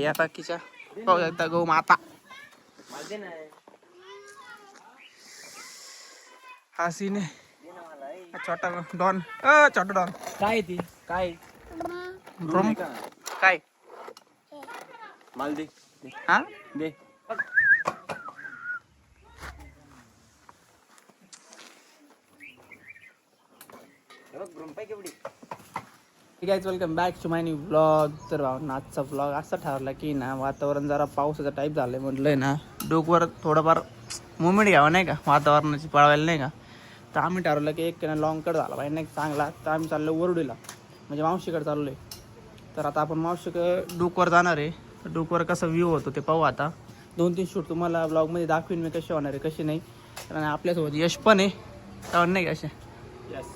या बाकीच्या पाहू शकता गौ माता हा सीन आहे. छोटा डॉन छोटा डॉन काय ती काय ब्रोम काय माल दे हा दे guys welcome back to my new blog. तर आजचा ब्लॉग असा ठरला की ना वातावरण जरा पावसाचा टाईप झालं म्हटलंय ना डोकवर थोडंफार मुवमेंट घ्यावं नाही का वातावरणाची पळवायला नाही का. तर आम्ही ठरवलं की एक लॉंग कट झाला पाहिजे नाही चांगला. तर आम्ही चाललो वरुडीला म्हणजे मावशीकडे चाललो आहे. तर आता आपण मावशीकडे डोकवर जाणार आहे. तर डोकवर कसा व्ह्यू होतो ते पाहू. आता 2-3 शूट तुम्हाला ब्लॉगमध्ये दाखवीन मी कसे होणार आहे कसे नाही. कारण आपल्यासोबत यश पण आहे तर नाही का असे. यस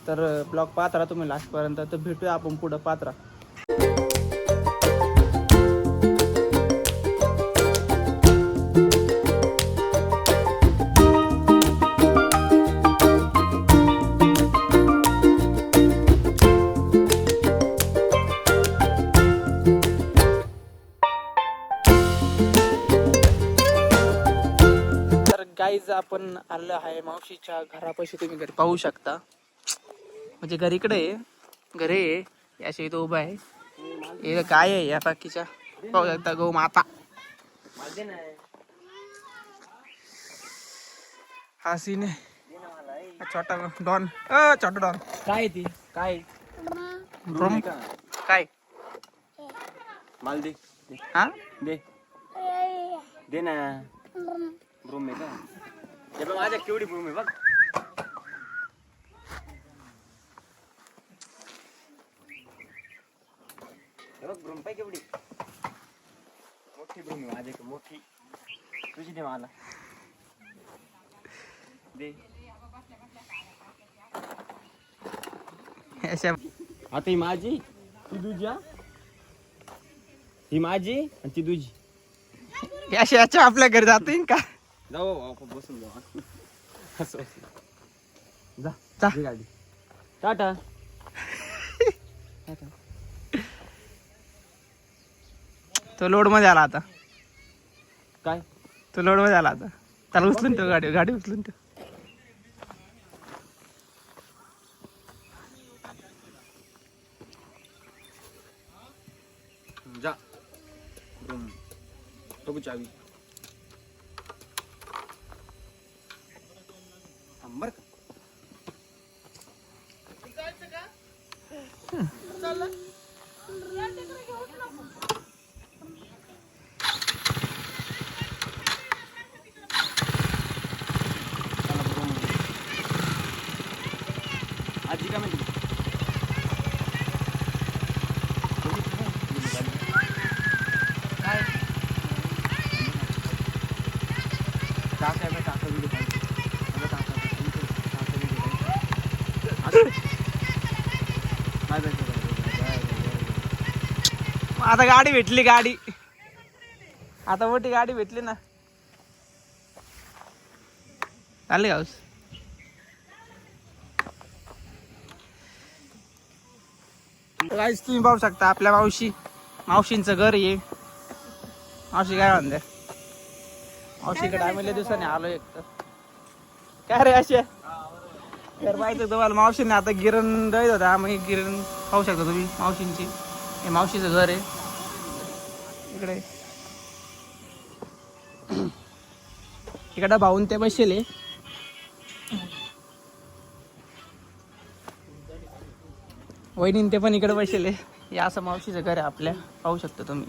तर ब्लॉग पाहत राहा तुम्ही लास्टपर्यंत. तर भेटूया आपण पुढं पाहत राहा. तर गाईज आपण आलं आहे मावशीच्या घरापाशी. तुम्ही घरी पाहू शकता म्हणजे घर इकडे आहे घरी आहे याच्या इथं उभं आहे. हे काय आहे या बाकीच्या पाहू शकता गौ माता हा सीन आहे. छोटा डॉन छोटा डॉन काय ती काय ब्रोम काय माल दे हा दे दे ना ब्रूम आहे का हे बघ माझ्या केवढी ब्रूम आहे बघ. हे बघ ब्रूम पाय केवढी मोठी ब्रूम आहे माझ्या मोठी. तुझी दे मला दे. अशा आता ही माझी ती तुझी ही माझी आणि ती तुझी. अशा याच्या आपल्या घरी जाते का जाऊ आपण बसून जाऊ असं जा जा. घे गाडी टाटा तो लोड मध्ये आला आता. काय तो लोड मध्ये आला आता. त्याला उचलून ठेव गाडी उचलून ठेव. जा बघू चावी अंबर आजी का म्हणते आता गाडी भेटली गाडी आता मोठी गाडी भेटली ना. चालली गाऊस गाईस तुम्ही पाहू शकता आपल्या मावशींचं घर आहे. मावशी काय म्हणते मावशीकडे आम्ही लय दिवसांनी आलो. एक तर काय रे असे तर पाहिजे तुम्हाला मावशीने आता गिरण राहत होता. आम्ही गिरण पाहू शकता तुम्ही मावशींची. हे मावशीचं घर आहे इकडे. इकडं भाऊन ते बसले. वहिनीन ते पण इकडे बसले. हे असं मावशीचं घर आहे आपल्या पाहू शकता तुम्ही.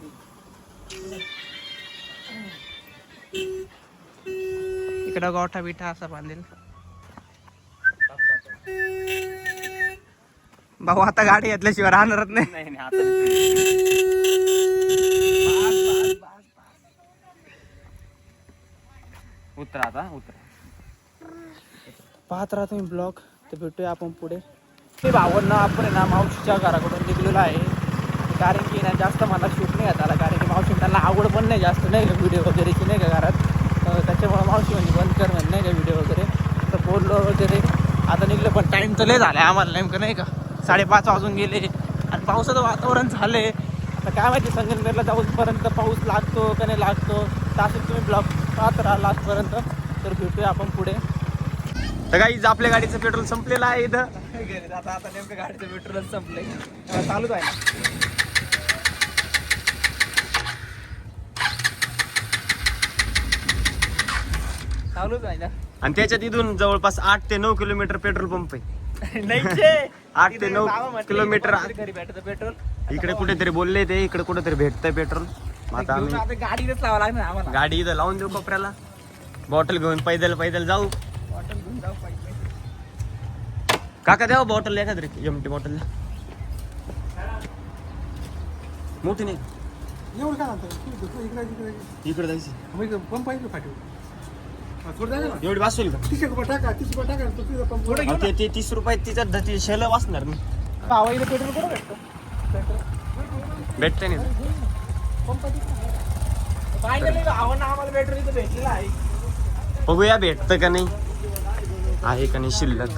इकडं गोठा बिठा असा बांधेल. भाऊ आता गाडी घेतल्याशिवाय राहणारच नाही. नाही नाही आता उतरा आता उतरा पाहत राहा तुम्ही ब्लॉग. तर भेटूया आपण पुढे. ते भावांना आपण आहे ना मावशीच्या घराकडून निघलेलो आहे. कारण की ना जास्त मला शूट नाही घेता आला. कारण की मावशी त्यांना आवड पण नाही जास्त नाही का व्हिडिओ वगैरेची नाही का घरात. त्याच्यामुळे मावशी म्हणजे बंद कर म्हणजे नाही का व्हिडिओ वगैरे. तर बोललो वगैरे आता निघलं पण टाईम तर लय झाला आहे आम्हाला नेमकं नाही का. 5:30 वाजून गेले आणि पावसाचं वातावरण झालं आहे. काय माहिती संगमनेरला जाऊपर्यंत पाऊस लागतो का नाही लागतो, तर असं तुम्ही ब्लॉग पाहत राहा लास्टपर्यंत. तर भेटूया आपण पुढे. तर काही आपल्या गाडीचं पेट्रोल संपलेलं आहे इथं. आता नेमकं गाडीचं पेट्रोलच संपलंय. चालूच आहे ना. चालूच आहे ना. आणि त्याच्यात इथून जवळपास 8 ते 9 किलोमीटर पेट्रोल पंप आहे. नाही 8 ते 9 किलोमीटर. घरी भेटतं पेट्रोल. इकडे कुठेतरी बोलले ते, इकडे कुठेतरी भेटतंय पेट्रोल. आता आम्ही आता गाडीच लावा लागणार आम्हाला. गाडी इथं लावून देऊ कोपऱ्याला, बॉटल घेऊन पैदल पैदल जाऊ. बॉटल घेऊन जाऊ पाहिजे. काका द्यावं बॉटल एखाद एमटी बॉटल मोठी नाही. एवढं काय म्हणतो इकडे जायचं पंप आहे फाटी एवढी वाचूल का? 30 रुपये टाका 30 रुपये टाका तो तिथं पंप अहो, ते 30 रुपयात तिच्यात शेल वाचणार ना. भावा इथे पेट्रोल कुठं भेटतं? भेटतंय नाही. फायनली भावांना आम्हाला पेट्रोल इथं भेटलेलं आहे. बघूया भेटतं का नाही, आहे का नाही शिल्लक.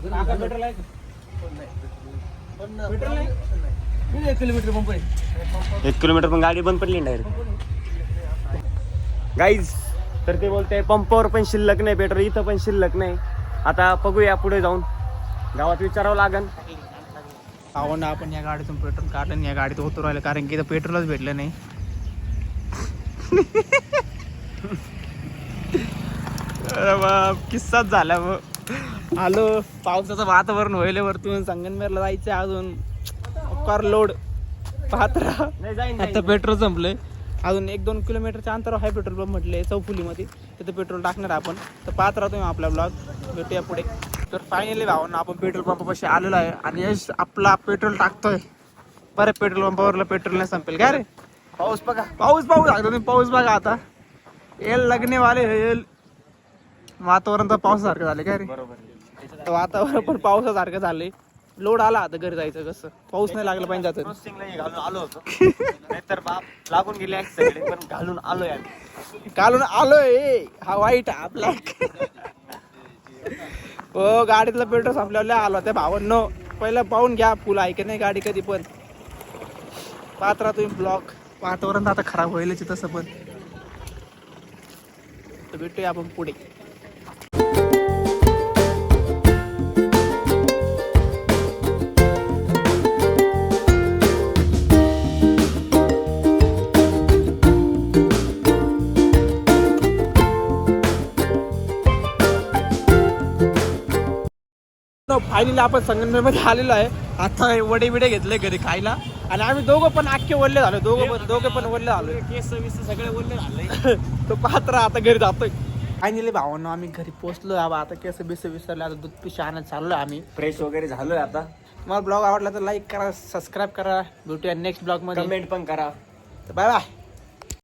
काका पेट्रोल आहे का? पेट्रोल नाही. किती 1 किलोमीटर पंप आहे? 1 किलोमीटर पण गाडी बंद पडली डायरेक्ट. गाईज तर ते बोलते पंपावर पण शिल्लक नाही पेट्रोल, इथं पण शिल्लक नाही. आता बघूया पुढे जाऊन, गावात विचारावं लागन. भावांना आपण या गाडीतून पेट्रोल काढलं आणि या गाडीत होतो राहिलं, कारण की इथं पेट्रोलच भेटलं नाही. अरे बाप, किस्साच झाला. मग आलो, पावसाचं वातावरण व्हायला वरतून संगमनेरला जायचं अजून कार लोड पाहत राहा. नाही जाईन आता पेट्रोल संपलंय. अजून 1-2 किलोमीटरच्या अंतरावर आहे पेट्रोल पंप म्हटले चौफुलीमध्ये, तिथे पेट्रोल टाकणार आपण. तर पाहत राहा तुम्ही आपला ब्लॉग, भेटूया पुढे. तर फायनली भावांना आपण पेट्रोल पंपापाशी आलेलो आहे आणि यश आपला पेट्रोल टाकतोय. बरं पेट्रोल पंपावरला पेट्रोल नाही संपेल काय रे. पाऊस बघा, पाऊस लागतो. तुम्ही पाऊस बघा आता, येल लगने वाले येल. वातावरण तर पावसासारखं झालं काय रे. बरोबर. तर वातावरण पण पावसासारखं झालंय. लोड आला आता घरी जायचं कसं, पाऊस नाही लागला पाहिजे जातं. क्रॉसिंगला घालून आलो होतो, नाहीतर बाप लागून गेले सगळे, पण घालून आलोय आम्ही. कालून आलोय हा वाईट आपला. हो गाडीतलं पेट्रोल संपल्यावर आलो त्या भावांनो. पहिलं पाहून घ्या फुल आहे की नाही गाडी कधी पण. पाहत राहा तुम्ही ब्लॉग. वातावरण आता खराब होईलच तसं पण. तर भेटूया आपण पुढे. फायनली आपण संगमनेरमध्ये आलेलो आहे. आता वडे बिडे घेतले घरी खायला आणि आम्ही दोघं पण अख्खे ओल्ले झालो. दोघे पण ओल्ले झालो. केस सगळे बोलले झालंय. तो पात्र आता घरी जातोय. फायनली भावांनो आम्ही घरी पोहोचलो. आता केस बिस विसरले. आता दूध पिशा आणत चाललोय आम्ही. फ्रेश वगैरे झालोय आता. मला ब्लॉग आवडला तर लाईक करा, सबस्क्राईब करा. भेटूया नेक्स्ट ब्लॉग मध्ये. कमेंट पण करा. Bye bye.